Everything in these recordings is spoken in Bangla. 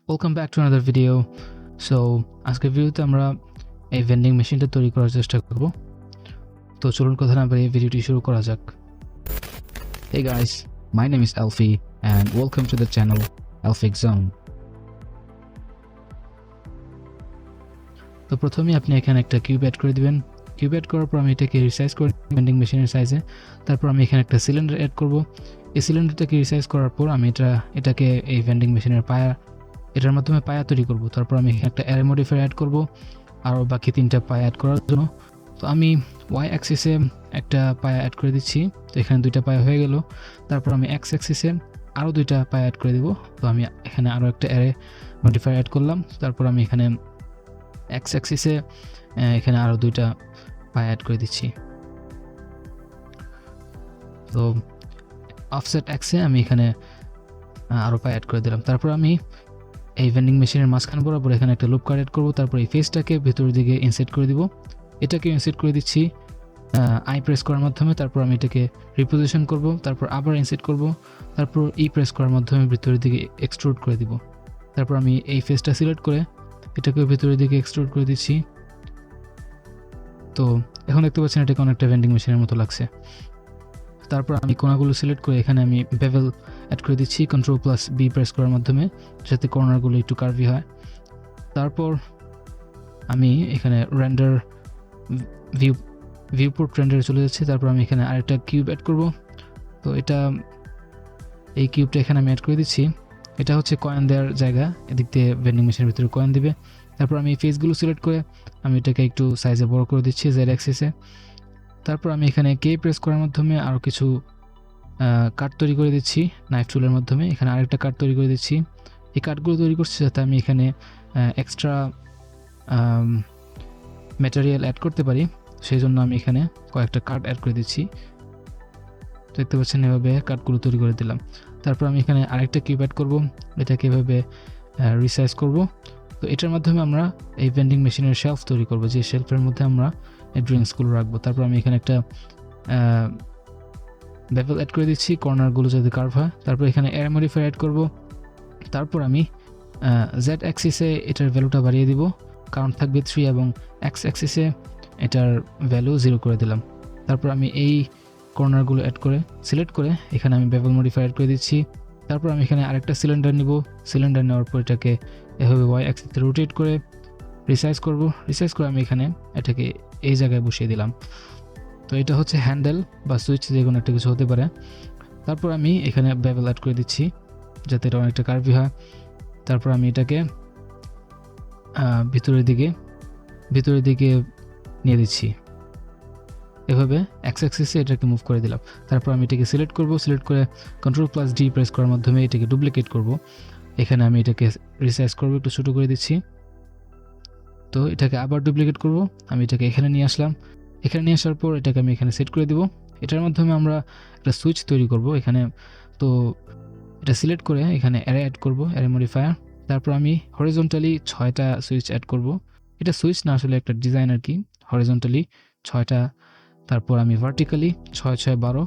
Welcome back to another video. So আজকের ভিডিওতে আমরা এই ভেন্ডিং মেশিনটা তৈরি করার চেষ্টা করব। তো চলুন কথা না বাড়িয়ে ভিডিওটি শুরু করা যাক। Hey guys, my name is Alfie and welcome to the channel Alfic Zone. তো প্রথমে আপনি এখানে একটা কিউব অ্যাড করে দিবেন। কিউব অ্যাড করার পর আমি এটাকে রিসাইজ করে ভেন্ডিং মেশিনের সাইজে। তারপর আমি এখানে একটা সিলিন্ডার অ্যাড করব। এই সিলিন্ডারটাকে রিসাইজ করার পর আমি এটাকে এই ভেন্ডিং মেশিনের এটার মাধ্যমে পায়া তৈরি করব। তারপর আমি এখানে একটা অ্যারে মডিফায়ার অ্যাড করব আর বাকি 3টা পায়া অ্যাড করার জন্য। তো আমি ওয়াই অ্যাক্সিসে একটা পায়া অ্যাড করে দিচ্ছি। তো এখানে 2টা পায়া হয়ে গেল। তারপর আমি এক্স অ্যাক্সিসে আরও 2টা পায়া অ্যাড করে দেব। তো আমি এখানে আরও একটা অ্যারে মডিফায়ার অ্যাড করলাম। তারপর আমি এখানে এক্স অ্যাক্সিসে এখানে আরও 2টা পায়া অ্যাড করে দিচ্ছি। তো অফসেট এক্সে আমি এখানে আরও পায়া অ্যাড করে দিলাম। তারপর আমি এই ভেন্ডিং মেশিনের মাঝখান বরাবর এখানে একটা লুপ কাট অ্যাড করবো। তারপর এই ফেসটাকে ভেতরের দিকে ইনসেট করে দিব। এটাকে ইনসেট করে দিচ্ছি আই প্রেস করার মাধ্যমে। তারপর আমি এটাকে রিপোজিশন করব। তারপর আবার ইনসেট করব। তারপর ই প্রেস করার মাধ্যমে ভেতরের দিকে এক্সট্রুড করে দিব। তারপর আমি এই ফেসটা সিলেক্ট করে এটাকে ভেতরের দিকে এক্সট্রুড করে দিচ্ছি। তো এখন দেখতে পাচ্ছেন এটাকে অনেকটা ভেন্ডিং মেশিনের মতো লাগছে। তারপর আমি কোণাগুলো সিলেক্ট করে এখানে আমি বেভেল অ্যাড করে দিচ্ছি Ctrl+B প্রেস করার মাধ্যমে, যাতে কর্নারগুলো একটু কার্ভি হয়। তারপর আমি এখানে রেন্ডার ভিউপোর্ট রেন্ডারে চলে যাচ্ছি। তারপর আমি এখানে আরেকটা কিউব অ্যাড করব। তো এই কিউবটা এখানে আমি অ্যাড করে দিচ্ছি। এটা হচ্ছে কয়েন দেওয়ার জায়গা, এদিক দিয়ে ভেন্ডিং মেশিনের ভিতরে কয়েন দিবে। তারপর আমি এই ফেসগুলো সিলেক্ট করে আমি এটাকে একটু সাইজে বড় করে দিচ্ছি জেড অ্যাক্সিসে। তারপর আমি এখানে কে প্রেস করার মাধ্যমে আরও কিছু কাট তৈরি করে দিচ্ছি নাইফ টুলের মাধ্যমে। এখানে আরেকটা কাট তৈরি করে দিচ্ছি। এই কাটগুলো তৈরি করছি যাতে আমি এখানে এক্সট্রা ম্যাটেরিয়াল অ্যাড করতে পারি, সেই জন্য আমি এখানে কয়েকটা কাট অ্যাড করে দিচ্ছি। দেখতে পাচ্ছেন এভাবে কাটগুলো তৈরি করে দিলাম। তারপর আমি এখানে আরেকটা কিউব অ্যাড করব, এটাকে এভাবে রিসাইজ করব। তো এটার মাধ্যমে আমরা এই ভেন্ডিং মেশিনের শেলফ তৈরি করব, যে শেলফের মধ্যে আমরা এই ড্রিঙ্কসগুলো রাখবো। তারপর আমি এখানে একটা বেভেল অ্যাড করে দিচ্ছি, কর্নারগুলো যাতে কার্ভ হয়। তারপর এখানে এয়ার মডিফায়ার অ্যাড করব। তারপর আমি জেড অ্যাক্সিসে এটার ভ্যালুটা বাড়িয়ে দিব, কারণ থাকবে 3, এবং এক্স অ্যাক্সিসে এটার ভ্যালু 0 করে দিলাম। তারপর আমি এই কর্নারগুলো অ্যাড করে সিলেক্ট করে এখানে আমি বেভেল মডিফায়ার অ্যাড করে দিচ্ছি। তারপর আমি এখানে আরেকটা সিলিন্ডার নিব। সিলিন্ডার নেওয়ার পর এটাকে এভাবে ওয়াই অ্যাক্সিসে রোটেট করে রিসাইজ করব। রিসাইজ করে আমি এখানে এটাকে এই জায়গায় বসিয়ে দিলাম। তো এটা হচ্ছে হ্যান্ডেল বা সুইচ, যে কোনো একটা কিছু হতে পারে। তারপর আমি এখানে বেভেল অ্যাড করে দিচ্ছি যাতে এটা অনেকটা কার্ভি হয়। তারপর আমি এটাকে ভিতরের দিকে নিয়ে দিচ্ছি, এভাবে এক্স অ্যাক্সিসে এটাকে মুভ করে দিলাম। তারপর আমি এটাকে সিলেক্ট করব। সিলেক্ট করে Ctrl+D প্রেস করার মাধ্যমে এটাকে ডুপ্লিকেট করব। এখানে আমি এটাকে রিসাইজ করব, একটু ছোটো করে দিচ্ছি। তো এটাকে আবার ডুপ্লিকেট করব। আমি এটাকে এখানে নিয়ে আসলাম। এখানে নিয়ে আসার পর এটাকে আমি এখানে সেট করে দিব। এটার মাধ্যমে আমরা একটা সুইচ তৈরি করব এখানে। তো এটা সিলেক্ট করে এখানে অ্যারে অ্যাড করব, অ্যারে মডিফায়ার। তারপর আমি হরিজন্টালি 6টা সুইচ অ্যাড করব। এটা সুইচ না, আসলে একটা ডিজাইন আর কি। হরিজন্টালি 6টা, তারপর আমি ভার্টিক্যালি 6 6 12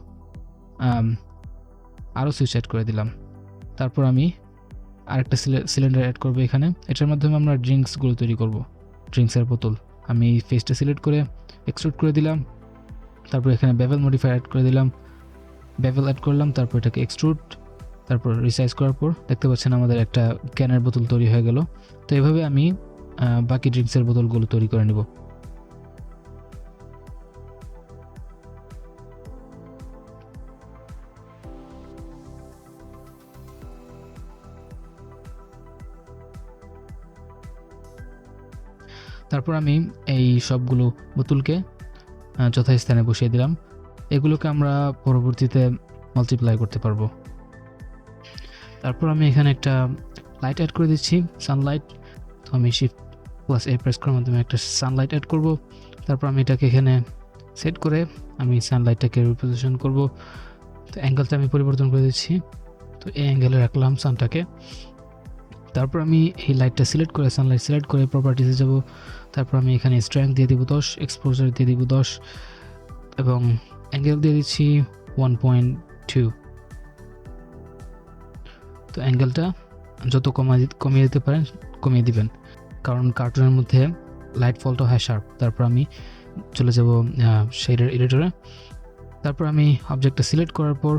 আরও সুইচ অ্যাড করে দিলাম। তারপর আমি আরেকটা সিলিন্ডার অ্যাড করব এখানে। এটার মাধ্যমে আমরা ড্রিঙ্কসগুলো তৈরি করব, ড্রিঙ্কসের বোতল। আমি ফেসটা সিলেক্ট করে এক্সট্রুড করে দিলাম। তারপর এখানে বেভেল মডিফায়ার অ্যাড করে দিলাম, বেভেল অ্যাড করলাম। তারপর এটাকে এক্সট্রুড, তারপর রিসাইজ করার পর দেখতে পাচ্ছেন আমাদের একটা ক্যানের বোতল তৈরি হয়ে গেল। তো এভাবে আমি বাকি ড্রিঙ্কসের বোতলগুলো তৈরি করে নেব। তারপর আমি এই সবগুলো বোতলকে যথাস্থানে বসিয়ে দিলাম। এগুলোকে আমরা পরবর্তীতে মাল্টিপ্লাই করতে পারবো। তারপর আমি এখানে একটা লাইট অ্যাড করে দিচ্ছি, সানলাইট। তো আমি Shift+A প্রেস করার মাধ্যমে একটা সানলাইট অ্যাড করব। তারপর আমি এটাকে এখানে সেট করে আমি সানলাইটটাকে রিপোজিশন করব। তো অ্যাঙ্গেলটা আমি পরিবর্তন করে দিচ্ছি। তো এই অ্যাঙ্গেলে রাখলাম সানটাকে। তারপর আমি এই লাইটটা সিলেক্ট করে সানলাইট সিলেক্ট করে প্রপার্টিসে যাব। তারপর আমি এখানে স্ট্রেংথ দিয়ে দিব 10, এক্সপোজার দিয়ে দিব 10, এবং অ্যাঙ্গেল দিয়ে দিচ্ছি 1.2। তো অ্যাঙ্গেলটা যত কমিয়ে দিতে পারেন কমিয়ে দিবেন, কারণ কার্টুনের মধ্যে লাইট ফলটা হয় শার্প। তারপর আমি চলে যাব শেডার এডিটরে। তারপর আমি অবজেক্টটা সিলেক্ট করার পর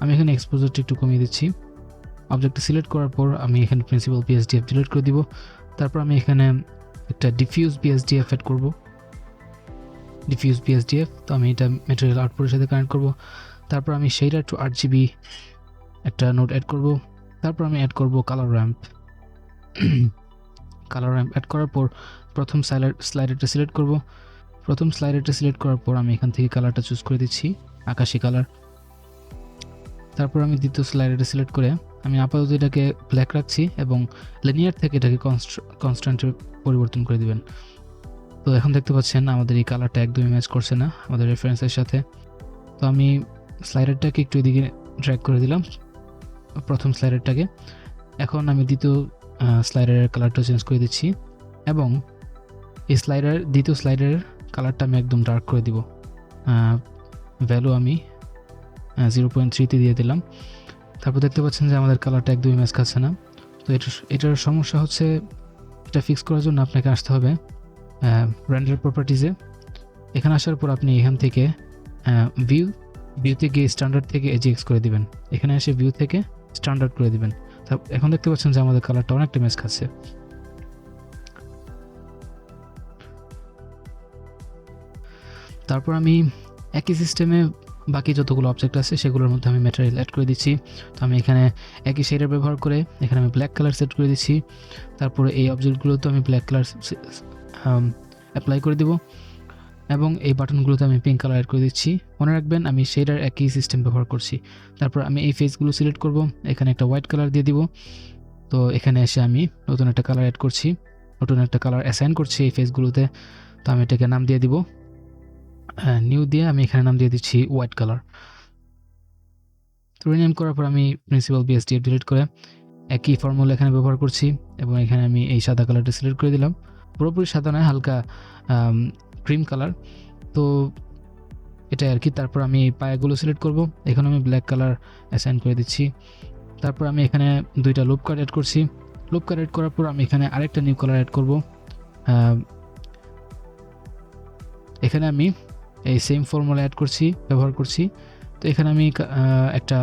আমি এখানে এক্সপোজারটা একটু কমিয়ে দিচ্ছি। অবজেক্টটা সিলেক্ট করার পর আমি এখানে প্রিন্সিপাল পিএসডিএফ ডিলিট করে দিব। তারপর আমি এখানে একটা ডিফিউজ পিএসডিএফ অ্যাড করব, ডিফিউজ পিএসডিএফ। তো আমি এটা ম্যাটেরিয়াল আউটপুটের সাথে কানেক্ট করব। তারপর আমি শেডার টু আরজিবি একটা নোট অ্যাড করব। তারপর আমি অ্যাড করব colour ramp. Colour ramp add করার পর প্রথম স্লাইডারটা সিলেক্ট করব। প্রথম স্লাইডারটা সিলেক্ট করার পর আমি এখান থেকে কালারটা চুজ করে দিচ্ছি, আকাশি কালার। তারপর আমি দ্বিতীয় স্লাইডারটা সিলেক্ট করে আমি আপাতত এটাকে ব্ল্যাক রাখছি এবং লিনিয়ার থেকে এটাকে কনস্ট্যান্টে পরিবর্তন করে দিবেন। তো এখন দেখতে পাচ্ছেন আমাদের এই কালারটা একদমই ম্যাচ করছে না আমাদের রেফারেন্সের সাথে। তো আমি স্লাইডারটাকে একটু এদিকে ড্র্যাগ করে দিলাম, প্রথম স্লাইডারটাকে। এখন আমি দ্বিতীয় স্লাইডারের কালারটা চেঞ্জ করে দিচ্ছি এবং এই দ্বিতীয় স্লাইডারের কালারটা আমি একদম ডার্ক করে দিব। ভ্যালু আমি 0.3 দিয়ে দিলাম। তারপর দেখতে পাচ্ছেন যে আমাদের কালারটা একদমই ম্যাচ খাচ্ছে না। তো এটার সমস্যা হচ্ছে, এটা ফিক্স করার জন্য আপনাকে আসতে হবে রেন্ডার প্রপার্টিজে। এখানে আসার পর আপনি এখান থেকে ভিউতে গিয়ে স্ট্যান্ডার্ড থেকে এজিএক্স করে দিবেন। এখানে এসে ভিউ থেকে স্ট্যান্ডার্ড করে দিবেন। এখন দেখতে পাচ্ছেন যে আমাদের কালারটা অনেকটা ম্যাচ খাচ্ছে। তারপর আমি একই সিস্টেমে বাকি যতগুলো অবজেক্ট আছে সেগুলোর মধ্যে আমি ম্যাটেরিয়াল অ্যাড করে দিচ্ছি। তো আমি এখানে একই শেডার ব্যবহার করে এখানে আমি ব্ল্যাক কালার সেট করে দিচ্ছি। তারপরে এই অবজেক্টগুলোতে আমি ব্ল্যাক কালার অ্যাপ্লাই করে দিব এবং এই বাটনগুলোতে আমি পিঙ্ক কালার অ্যাড করে দিচ্ছি। মনে রাখবেন আমি শেডার একই সিস্টেম ব্যবহার করছি। তারপর আমি এই ফেসগুলো সিলেক্ট করব, এখানে একটা হোয়াইট কালার দিয়ে দিব। তো এখানে এসে আমি নতুন একটা কালার অ্যাড করছি, নতুন একটা কালার অ্যাসাইন করছি এই ফেসগুলোতে। তো আমি এটাকে নাম দিয়ে দিব নিউ দিয়ে, আমি এখানে নাম দিয়ে দিচ্ছি হোয়াইট কালার। তো রিনেম করার পর আমি প্রিন্সিপাল পিএসডিএফ ডিলিট করে একই ফর্মুলা এখানে ব্যবহার করছি এবং এখানে আমি এই সাদা কালারটা সিলেক্ট করে দিলাম। পুরোপুরি সাদা নয়, হালকা ক্রিম কালার। তো এটাই আর কি। তারপর আমি পায়াগুলো সিলেক্ট করব, এখানে আমি ব্ল্যাক কালার অ্যাসাইন করে দিচ্ছি। তারপর আমি এখানে দুইটা লুপ কাট অ্যাড করছি। লুপ কাট অ্যাড করার পর আমি এখানে আরেকটা নিউ কালার অ্যাড করব। এখানে আমি এই সেম ফর্মুলা ব্যবহার করছি। তো এখানে আমি একটা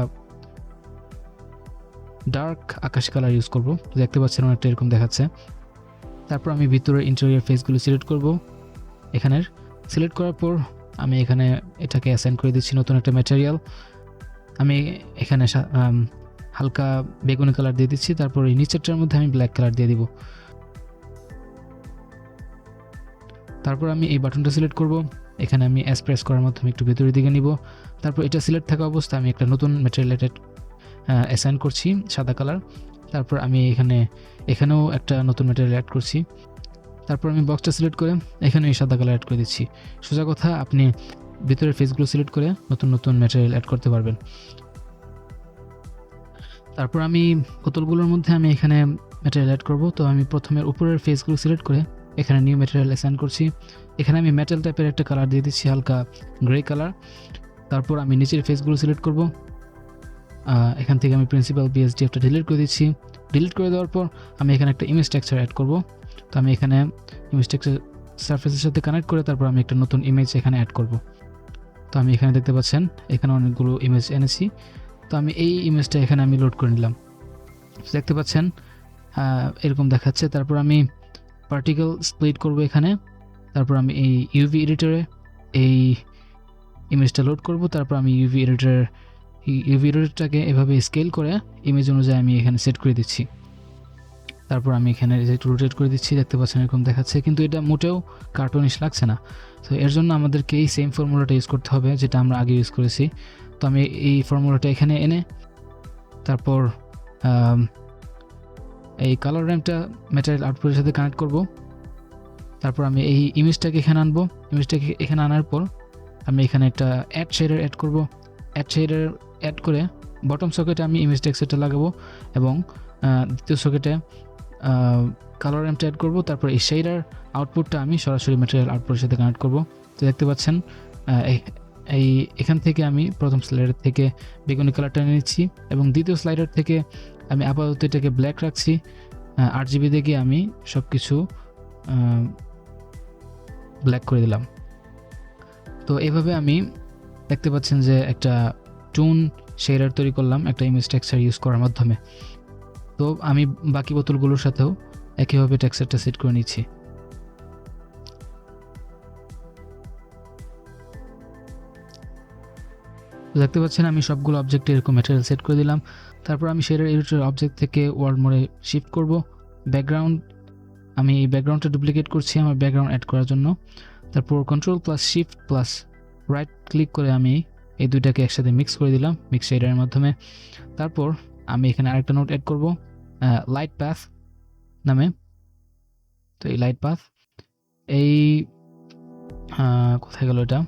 ডার্ক আকাশি কালার ইউজ করব, দেখতে পাচ্ছেন অনেকটা এরকম দেখাচ্ছে। তারপর আমি ভিতরের ইন্টেরিয়র ফেসগুলো সিলেক্ট করব। এখানের সিলেক্ট করার পর আমি এখানে এটাকে অ্যাসাইন করে দিচ্ছি নতুন একটা ম্যাটেরিয়াল। আমি এখানে হালকা বেগুনি কালার দিয়ে দিচ্ছি। তারপর এই নিচেরটার মধ্যে আমি ব্ল্যাক কালার দিয়ে দিব। তারপর আমি এই বাটনটা সিলেক্ট করব, এখানে আমি প্রেস করার মাধ্যমে একটু ভেতরের দিকে নিব। তারপর এটা সিলেক্ট থাকা অবস্থায় আমি একটা নতুন ম্যাটেরিয়াল অ্যাসাইন করছি, সাদা কালার। তারপর আমি এখানেও একটা নতুন ম্যাটেরিয়াল অ্যাড করছি। তারপর আমি বক্সটা সিলেক্ট করে এখানে এই সাদা কালার অ্যাড করে দিচ্ছি। সোজা কথা, আপনি ভিতরের ফেসগুলো সিলেক্ট করে নতুন নতুন ম্যাটেরিয়াল অ্যাড করতে পারবেন। তারপর আমি বোতলগুলোর মধ্যে আমি এখানে ম্যাটেরিয়াল অ্যাড করব। তো আমি প্রথমে উপরের ফেসগুলো সিলেক্ট করে এখানে নিউ ম্যাটেরিয়াল অ্যাসাইন করছি। এখানে আমি মেটাল টাইপের একটা কালার দিয়ে দিচ্ছি, হালকা গ্রে কালার। তারপর আমি নিচের ফেসগুলো সিলেক্ট করব। এখান থেকে আমি প্রিন্সিপাল পিএসডিএফটা ডিলিট করে দিচ্ছি। ডিলিট করে দেওয়ার পর আমি এখানে একটা ইমেজ টেক্সচার অ্যাড করব। তো আমি এখানে ইমেজ টেক্সচার সারফেসের সাথে কানেক্ট করে তারপর আমি একটা নতুন ইমেজ এখানে অ্যাড করব। তো আমি এখানে দেখতে পাচ্ছেন এখানে অনেকগুলো ইমেজ এনেছি। তো আমি এই ইমেজটা এখানে আমি লোড করে নিলাম, দেখতে পাচ্ছেন এরকম দেখাচ্ছে। তারপর আমি পার্টিকেল স্প্লিট করব এখানে। তারপর আমি এই ইউভি এডিটরে এই ইমেজটা লোড করব। তারপর আমি ইউভি এডিটরটাকে এভাবে স্কেল করে ইমেজ অনুযায়ী আমি এখানে সেট করে দিচ্ছি। তারপর আমি এখানে একটু রোটেট করে দিচ্ছি, দেখতে পাচ্ছেন এরকম দেখাচ্ছে, কিন্তু এটা মোটেও কার্টুনিশ লাগছে না। তো এর জন্য আমাদেরকে এই সেম ফর্মুলাটা ইউজ করতে হবে যেটা আমরা আগে ইউজ করেছি। তো আমি এই ফর্মুলাটা এখানে এনে তারপর এই কালার র্যাম্পটা ম্যাটেরিয়াল আউটপুটের সাথে কানেক্ট করব। তারপর আমি এই ইমেজটাকে এখানে আনবো। ইমেজটাকে এখানে আনার পর আমি এখানে একটা অ্যাড শেডার অ্যাড করব। অ্যাড শেডার অ্যাড করে বটম সকেটে আমি ইমেজ টেক্সচারটা লাগাবো এবং দ্বিতীয় সকেটে কালার র্যাম্পটা অ্যাড করব। তারপর এই শেডার আউটপুটটা আমি সরাসরি ম্যাটেরিয়াল আউটপুটের সাথে কানেক্ট করব। তো দেখতে পাচ্ছেন এখান থেকে আমি প্রথম স্লাইডার থেকে বেগুনি কালারটা নিচ্ছি এবং দ্বিতীয় স্লাইডার থেকে আমি আপাতত এটাকে ব্ল্যাক রাখছি। RGB গিয়ে আমি সব কিছু ব্ল্যাক করে দিলাম। তো এভাবে আমি দেখতে পাচ্ছেন যে একটা টোন শেডার তৈরি করলাম একটা ইমেজ টেক্সচার ইউজ করার মাধ্যমে। তো আমি বাকি বোতলগুলোর সাথেও একইভাবে টেক্সচারটা সেট করে নিচ্ছি। দেখতে পাচ্ছেন আমি সবগুলো অবজেক্টে এরকম ম্যাটেরিয়াল সেট করে দিলাম। তারপর আমি শেডার এডিটর অবজেক্ট থেকে ওয়ার্ল্ড মোডে শিফট করব। ব্যাকগ্রাউন্ড, আমি এই ব্যাকগ্রাউন্ডটা ডুপ্লিকেট করছি আমার ব্যাকগ্রাউন্ড অ্যাড করার জন্য। তারপর Ctrl+Shift+রাইট ক্লিক করে আমি এই দুইটাকে একসাথে মিক্স করে দিলাম মিক্স শেডারের মাধ্যমে। তারপর আমি এখানে আরেকটা নোট অ্যাড করব লাইট পাথ নামে। তো এই লাইট পাথ এই কোথায় গেল এটা,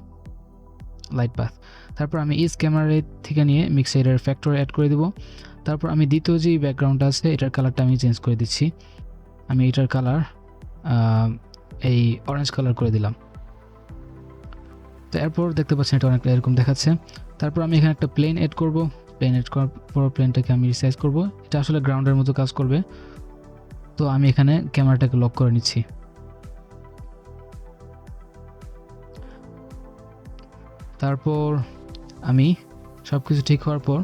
লাইট পাথ। তারপর আমি ইজ ক্যামেরা থেকে নিয়ে মিক্স শেডার ফ্যাক্টর অ্যাড করে দেব। তারপর আমি দ্বিতীয় যে ব্যাকগ্রাউন্ডটা আছে এটার কালারটা আমি চেঞ্জ করে দিচ্ছি। আমি এটার কালার এই অরেঞ্জ কালার করে দিলাম। তো এরপর দেখতে পাচ্ছেন এটা অনেকটা এরকম দেখাচ্ছে। তারপর আমি এখানে একটা প্লেন অ্যাড করব। প্লেন অ্যাড করার পর প্লেনটাকে আমি রিসাইজ করব। এটা আসলে গ্রাউন্ডের মতো কাজ করবে। তো আমি এখানে ক্যামেরাটাকে লক করে নিচ্ছি। তারপর আমি সব কিছু ঠিক হওয়ার পর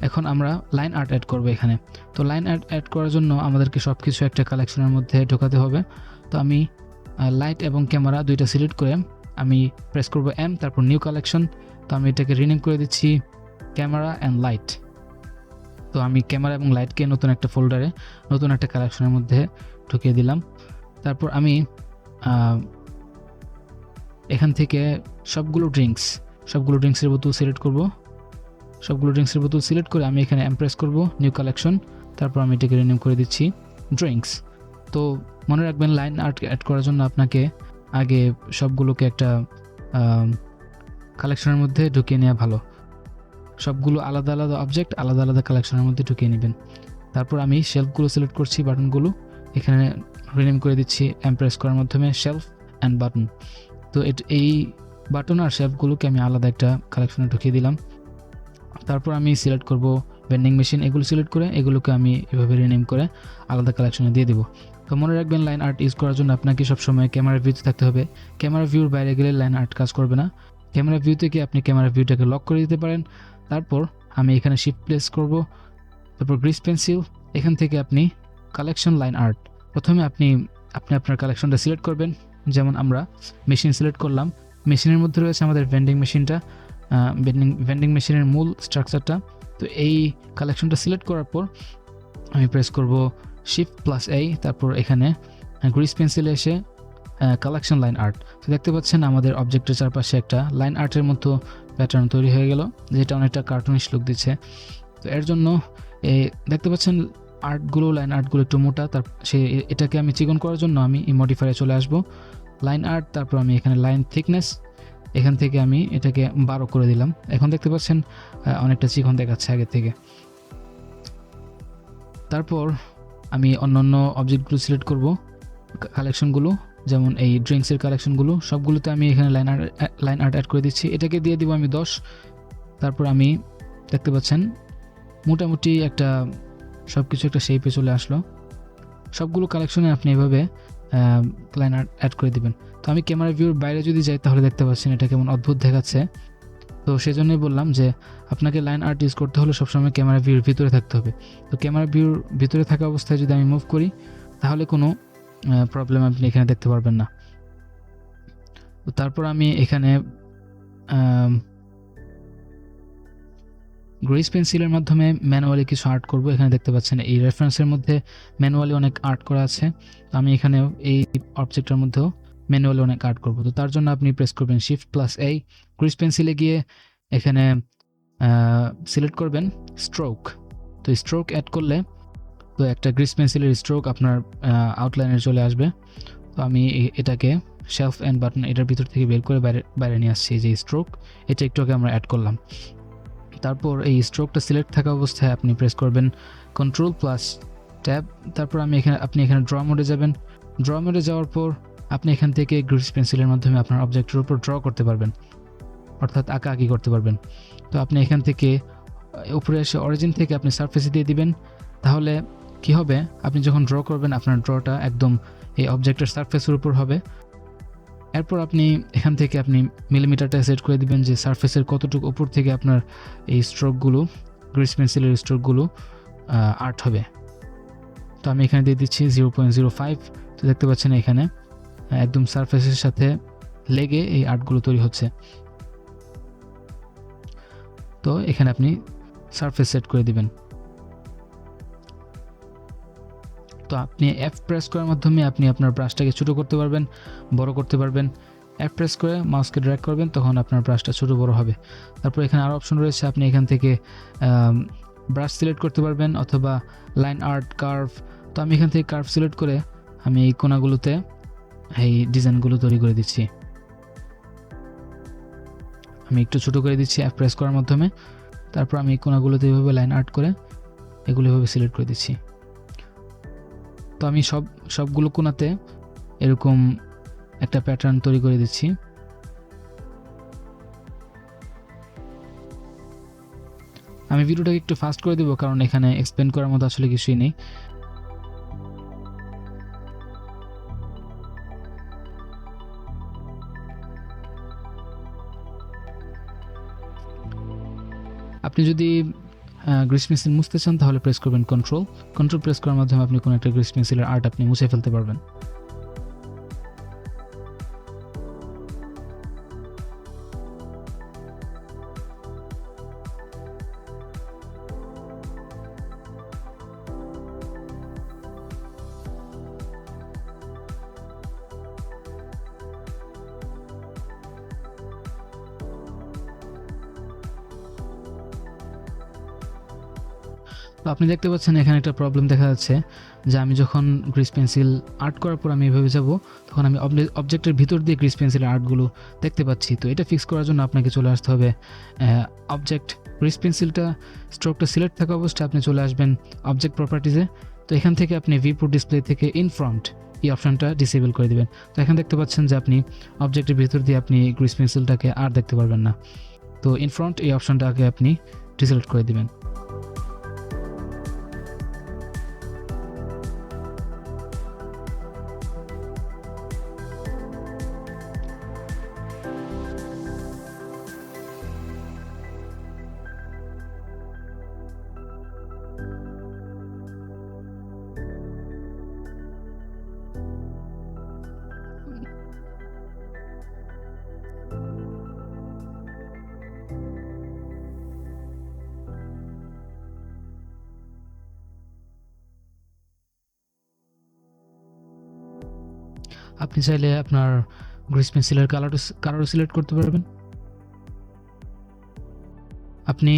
এখন আমরা লাইন আর্ট অ্যাড করব এখানে। তো লাইন আর্ট অ্যাড করার জন্য আমাদেরকে সব কিছু একটা কালেকশনের মধ্যে ঢোকাতে হবে। তো আমি লাইট এবং ক্যামেরা দুইটা সিলেক্ট করে আমি প্রেস করব M, তারপর নিউ কালেকশন। তো আমি এটাকে রিনেম করে দিচ্ছি ক্যামেরা অ্যান্ড লাইট। তো আমি ক্যামেরা এবং লাইটকে নতুন একটা ফোল্ডারে নতুন একটা কালেকশনের মধ্যে ঢুকিয়ে দিলাম। তারপর আমি এখান থেকে সবগুলো ড্রিঙ্কসের বোতল সিলেক্ট করব। সবগুলো ড্রিঙ্কসের বোতল সিলেক্ট করে আমি এখানে প্রেস করব নিউ কালেকশন। তারপর আমি এটাকে রিনেম করে দিচ্ছি ড্রিঙ্কস। তো মনে রাখবেন লাইন আর্ট অ্যাড করার জন্য আপনাকে আগে সবগুলোকে একটা কালেকশনের মধ্যে ঢুকিয়ে নেওয়া ভালো। সবগুলো আলাদা আলাদা অবজেক্ট আলাদা আলাদা কালেকশনের মধ্যে ঢুকিয়ে নেবেন। তারপর আমি শেলফগুলো সিলেক্ট করছি, বাটনগুলো এখানে রিনেম করে দিচ্ছি প্রেস করার মাধ্যমে শেলফ অ্যান্ড বাটন। তো এই বাটন আর শেলফগুলোকে আমি আলাদা একটা কালেকশনে ঢুকিয়ে দিলাম। তারপর আমি সিলেক্ট করব ভেন্ডিং মেশিন, এগুলো সিলেক্ট করে এগুলোকে আমি এভাবে রিনেম করে আলাদা কালেকশনে দিয়ে দেবো। তো মনে রাখবেন লাইন আর্ট ইউজ করার জন্য আপনাকে সবসময় ক্যামেরা ভিউতে থাকতে হবে। ক্যামেরা ভিউর বাইরে গেলে লাইন আর্ট কাজ করবে না। ক্যামেরা ভিউ থেকে আপনি ক্যামেরা ভিউটাকে লক করে দিতে পারেন। তারপর আমি এখানে শিফট প্লেস করব। তারপর গ্রিস পেন্সিল, এখান থেকে আপনি কালেকশন লাইন আর্ট, প্রথমে আপনি আপনার কালেকশনটা সিলেক্ট করবেন। যেমন আমরা মেশিন সিলেক্ট করলাম, মেশিনের মধ্যে রয়েছে আমাদের ভেন্ডিং মেশিনটা, ভেন্ডিং মেশিনের মূল স্ট্রাকচারটা। তো এই কালেকশনটা সিলেক্ট করার পর আমি প্রেস করব Shift+A, তারপর এখানে গ্রিস পেন্সিলে এসে কালেকশন লাইন আর্ট। তো দেখতে পাচ্ছেন আমাদের অবজেক্টের চারপাশে একটা লাইন আর্টের মতো প্যাটার্ন তৈরি হয়ে গেল, যেটা অনেকটা কার্টুনিশ লুক দিচ্ছে। তো এর জন্য দেখতে পাচ্ছেন লাইন আর্টগুলো একটু মোটা, এটাকে আমি চিকন করার জন্য আমি এই মডিফায়ারে চলে আসব, লাইন আর্ট। তারপর আমি এখানে লাইন থিকনেস, এখান থেকে আমি এটাকে 12 করে দিলাম। এখন দেখতে পাচ্ছেন অনেকটা চিকন দেখাচ্ছে আগে থেকে। তারপর আমি অন্যান্য অবজেক্টগুলো সিলেক্ট করব, কালেকশনগুলো, যেমন এই ড্রিঙ্কসের কালেকশনগুলো সবগুলোতে আমি এখানে লাইন আর্ট অ্যাড করে দিচ্ছি। এটাকে দিয়ে দিব আমি 10। তারপর আমি দেখতে পাচ্ছেন মোটামুটি একটা সব কিছু একটা শেপে চলে আসলো। সবগুলো কালেকশনে আপনি এভাবে লাইন আর্ট অ্যাড করে দিবেন। তো আমি ক্যামেরা ভিউর বাইরে যদি যাই তাহলে দেখতে পাচ্ছেন এটা কেমন অদ্ভুত দেখাচ্ছে। তো সেজন্যই বললাম যে আপনাকে লাইন আর্ট ইউজ করতে হলে সবসময় ক্যামেরা ভিউর ভিতরে থাকতে হবে। তো ক্যামেরা ভিউর ভিতরে থাকা অবস্থায় যদি আমি মুভ করি তাহলে কোনো প্রবলেম আপনি এখানে দেখতে পারবেন না। তো তারপর আমি এখানে গ্রেস পেন্সিলের মাধ্যমে ম্যানুয়ালি কিছু আর্ট করব। এখানে দেখতে পাচ্ছেন এই রেফারেন্সের মধ্যে ম্যানুয়ালি অনেক আর্ট করা আছে। তো আমি এখানেও এই অবজেক্টের মধ্যেও ম্যানুয়ালি অনেক আর্ট করব। তো তার জন্য আপনি প্রেস করবেন Shift+A, গ্রেস পেন্সিলে গিয়ে এখানে সিলেক্ট করবেন স্ট্রোক। তো স্ট্রোক অ্যাড করলে তো একটা গ্রেস পেন্সিলের স্ট্রোক আপনার আউটলাইনে চলে আসবে। তো আমি এটাকে শেলফ অ্যান্ড বাটন এটার ভিতর থেকে বের করে বাইরে নিয়ে আসছি। যে স্ট্রোক এটা একটু আগে আমরা অ্যাড করলাম। তারপর এই স্ট্রোকটা সিলেক্ট থাকা অবস্থায় আপনি প্রেস করবেন Ctrl+Tab। তারপর আপনি এখানে ড্র মোডে যাবেন। ড্র মোডে যাওয়ার পর আপনি এখান থেকে গ্রিস পেন্সিলের মাধ্যমে আপনার অবজেক্টের উপর ড্র করতে পারবেন, অর্থাৎ আঁকাআঁকি করতে পারবেন। তো আপনি এখান থেকে উপরে এসে অরিজিন থেকে আপনি সারফেসে দিয়ে দিবেন। তাহলে কি হবে, আপনি যখন ড্র করবেন আপনার ড্রটা একদম এই অবজেক্টের সারফেসের উপর হবে। এরপর আপনি এখান থেকে আপনি মিলিমিটারটা সেট করে দিবেন যে সারফেসের কতটুকু উপর থেকে আপনার এই স্ট্রোকগুলো, গ্রিস পেন্সিলের স্ট্রোকগুলো আর্ট হবে। তো আমি এখানে দিয়ে দিচ্ছি 0.05। তো দেখতে পাচ্ছেন এখানে একদম সারফেসের সাথে লেগে এই আর্টগুলো তৈরি হচ্ছে। তো এখানে আপনি সারফেস সেট করে দিবেন। তো আপনি এফ প্রেস করার মাধ্যমে আপনি আপনার ব্রাশটাকে ছোটো করতে পারবেন, বড় করতে পারবেন। এফ প্রেস করে মাউসকে ড্র্যাগ করবেন, তখন আপনার ব্রাশটা ছোটো বড় হবে। তারপর এখানে আরও অপশন রয়েছে, আপনি এখান থেকে ব্রাশ সিলেক্ট করতে পারবেন অথবা লাইন আর্ট, কার্ভ। তো আমি এখান থেকে কার্ভ সিলেক্ট করে আমি এই কোণাগুলোতে এই ডিজাইনগুলো তৈরি করে দিচ্ছি। আমি একটু ছোটো করে দিচ্ছি এফ প্রেস করার মাধ্যমে। তারপর আমি এই কোণাগুলোতে এইভাবে লাইন আর্ট করে এগুলো এভাবে সিলেক্ট করে দিচ্ছি। তো আমি সবগুলো কোণাতে এরকম একটা প্যাটার্ন তৈরি করে দিচ্ছি। আমি ভিডিওটাকে একটু ফাস্ট করে দেবো, কারণ এখানে এক্সপ্লেন করার মতো আসলে কিছুই নেই। আপনি যদি গ্রিস পেন্সিল মুছতে চান তাহলে প্রেস করবেন কন্ট্রোল প্রেস করার মাধ্যমে আপনি কোনো একটা গ্রিস পেন্সিলের আর্ট আপনি মুছে ফেলতে পারবেন। তো আপনি দেখতে পাচ্ছেন এখানে একটা প্রবলেম দেখা যাচ্ছে যে আমি যখন গ্রিস পেন্সিল আর্ট করার পর আমি এভাবে যাব, তখন আমি অবজেক্টের ভিতর দিয়ে গ্রিস পেন্সিলের আর্টগুলো দেখতে পাচ্ছি। তো এটা ফিক্স করার জন্য আপনাকে চলে আসতে হবে অবজেক্ট, গ্রিস পেন্সিলটা স্ট্রোকটা সিলেক্ট থাকা অবস্থায় আপনি চলে আসবেন অবজেক্ট প্রপার্টিজে। তো এখান থেকে আপনি ভিউপোর্ট ডিসপ্লে থেকে ইন ফ্রন্ট এই অপশনটা ডিসেবল করে দেবেন। তো এখানে দেখতে পাচ্ছেন যে আপনি অবজেক্টের ভিতর দিয়ে আপনি গ্রিস পেন্সিলটাকে আর দেখতে পারবেন না। তো ইন ফ্রন্ট এই অপশনটাকে আপনি ডিসেলেক্ট করে দেবেন। আপনি চাইলে আপনার গ্রিস পেন্সিলের কালারও সিলেক্ট করতে পারবেন। আপনি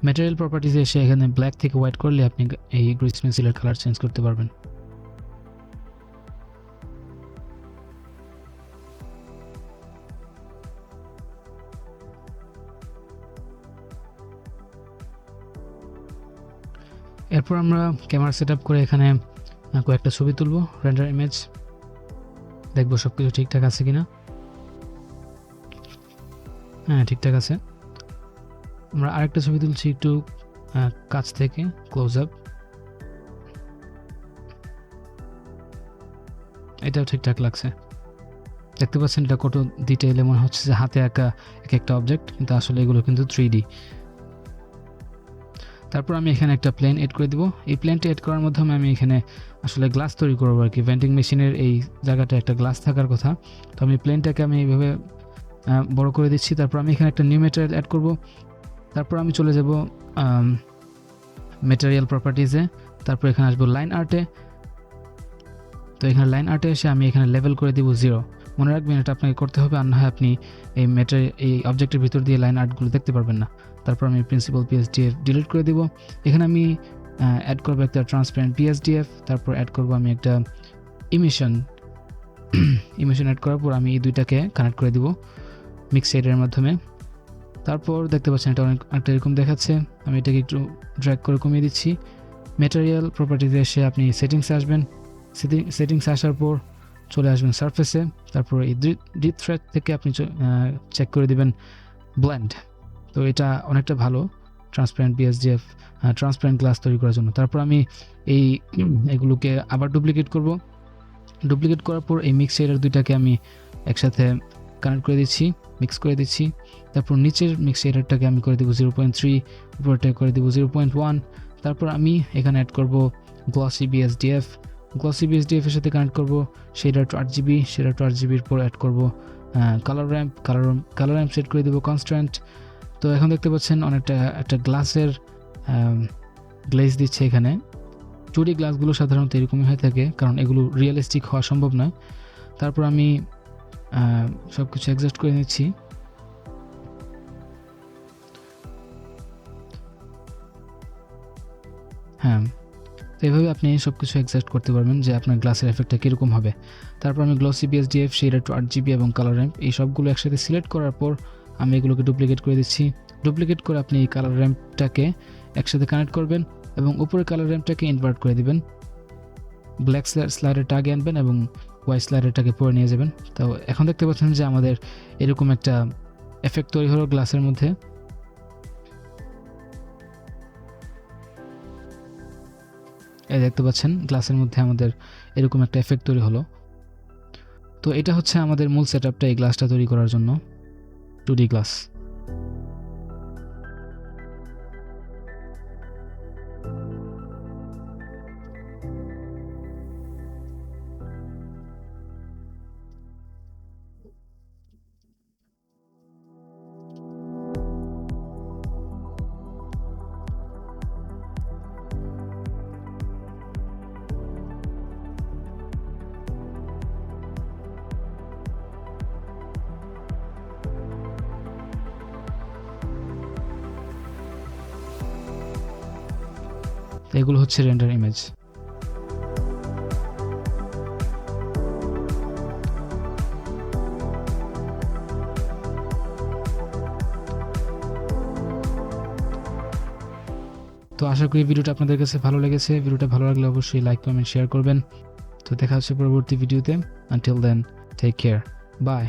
ম্যাটেরিয়াল প্রপার্টিজে এসে এখানে ব্ল্যাক থেকে হোয়াইট করলে আপনি এই গ্রিস পেন্সিলের কালার চেঞ্জ করতে পারবেন। এরপর আমরা ক্যামেরা সেট আপ করে এখানে কয়েকটা ছবি তুলব, রেন্ডার ইমেজ, দেখবো সব কিছু ঠিকঠাক আছে কিনা। হ্যাঁ, ঠিকঠাক আছে। আমরা আরেকটা ছবি তুলছি একটু কাছ থেকে, ক্লোজ আপ। এটাও ঠিকঠাক লাগছে। দেখতে পাচ্ছেন এটা কত ডিটেইলে মনে হচ্ছে যে হাতে আঁকা এক একটা অবজেক্ট, কিন্তু আসলে এগুলো কিন্তু 3D। তারপর আমি এখানে একটা প্লেন এড করে দিব। এই প্লেনটা এড করার মাধ্যমে আমি এখানে আসলে গ্লাস তৈরি করবো আর কি। ভেন্ডিং মেশিনের এই জায়গাটা একটা গ্লাস থাকার কথা। তো আমি প্লেনটাকে আমি এইভাবে বড় করে দিচ্ছি। তারপর আমি এখানে একটা নিউ ম্যাটেরিয়াল অ্যাড করব। তারপর আমি চলে যাব ম্যাটেরিয়াল প্রপার্টিজে। তারপর এখানে আসবো লাইন আর্টে। তো এখানে লাইন আর্টে এসে আমি এখানে লেভেল করে দিব 0। মনে রাখবেন এটা আপনাকে করতে হবে, আর না হয় আপনি এই অবজেক্টের ভিতর দিয়ে লাইন আর্টগুলো দেখতে পারবেন না। তারপর আমি প্রিন্সিপাল পিএসডিএফ ডিলিট করে দিব। এখানে আমি অ্যাড করবো একটা ট্রান্সপারেন্ট পিএসডিএফ। তারপর অ্যাড করবো আমি একটা ইমিশন অ্যাড করার পর আমি এই দুইটাকে কানেক্ট করে দিব মিক্স শেডের মাধ্যমে। তারপর দেখতে পাচ্ছেন এটা অনেকটা এরকম দেখাচ্ছে। আমি এটাকে একটু ড্র্যাগ করে কমিয়ে দিচ্ছি। ম্যাটেরিয়াল প্রপার্টিতে এসে আপনি সেটিংসে আসবেন। সেটিংসে আসার পর চলে আসবেন সারফেসে। তারপর এই ডি থ্রেড থেকে আপনি চেক করে দিবেন ব্লেন্ড। তো এটা অনেকটা ভালো, ট্রান্সপারেন্ট বিএসডিএফ, ট্রান্সপারেন্ট গ্লাস তৈরি করার জন্য। তারপর আমি এগুলোকে আবার ডুপ্লিকেট করব। ডুপ্লিকেট করার পর এই মিক্স শেডার দুইটাকে আমি একসাথে কানেক্ট করে দিচ্ছি, মিক্স করে দিচ্ছি। তারপর নিচের মিক্স শেডারটাকে আমি করে দেবো 0.3, উপরটা করে দেবো 0.1। তারপর আমি এখানে অ্যাড করব গ্লসি বিএসডিএফ। গ্লসি বিএসডিএফ এর সাথে কানেক্ট করব শেডার টু RGB, শেডার টু RGBর পর অ্যাড করব কালার র্যাম্প সেট করে দেবো কনস্ট্যান্ট। তো এখন দেখতে পাচ্ছেন অনেকটা একটা গ্লাসের গ্লেজ দিচ্ছে এখানে। 2D গ্লাসগুলো সাধারণত এরকমই হয়ে থাকে, কারণ এগুলো রিয়েলিস্টিক হওয়া সম্ভব নয়। তারপর আমি সব কিছু অ্যাডজাস্ট করে নিচ্ছি। হ্যাঁ, তো এইভাবে আপনি সব কিছু অ্যাডজাস্ট করতে পারবেন যে আপনার গ্লাসের এফেক্টটা কীরকম হবে। তারপর আমি গ্লসি বিএসডিএফ, শেডার টু RGB এবং কালার র্যাম্প এই সবগুলো একসাথে সিলেক্ট করার পর আমি এগুলোকে ডুপ্লিকেট করে দিচ্ছি। ডুপ্লিকেট করে আপনি এই কালার র্যাম্পটাকে একসাথে কানেক্ট করবেন এবং উপরে কালার র্যাম্পটাকে ইনভার্ট করে দিবেন। ব্ল্যাক স্লাইডারটা আগে আনবেন এবং হোয়াইট স্লাইডারটাকে পরে নিয়ে যাবেন। তো এখন দেখতে পাচ্ছেন যে আমাদের এরকম একটা এফেক্ট তৈরি হলো গ্লাসের মধ্যে। এই দেখতে পাচ্ছেন গ্লাসের মধ্যে আমাদের এরকম একটা এফেক্ট তৈরি হলো। তো এটা হচ্ছে আমাদের মূল সেটআপটা এই গ্লাসটা তৈরি করার জন্য, 2D গ্লাস। তো এগুলো হচ্ছে রেন্ডার ইমেজ। তো আশা করি ভিডিওটা আপনাদের কাছে ভালো লেগেছে। ভিডিওটা ভালো লাগলে অবশ্যই লাইক, কমেন্ট, শেয়ার করবেন। তো দেখা হচ্ছে পরবর্তী ভিডিওতে। Until then, take care, by.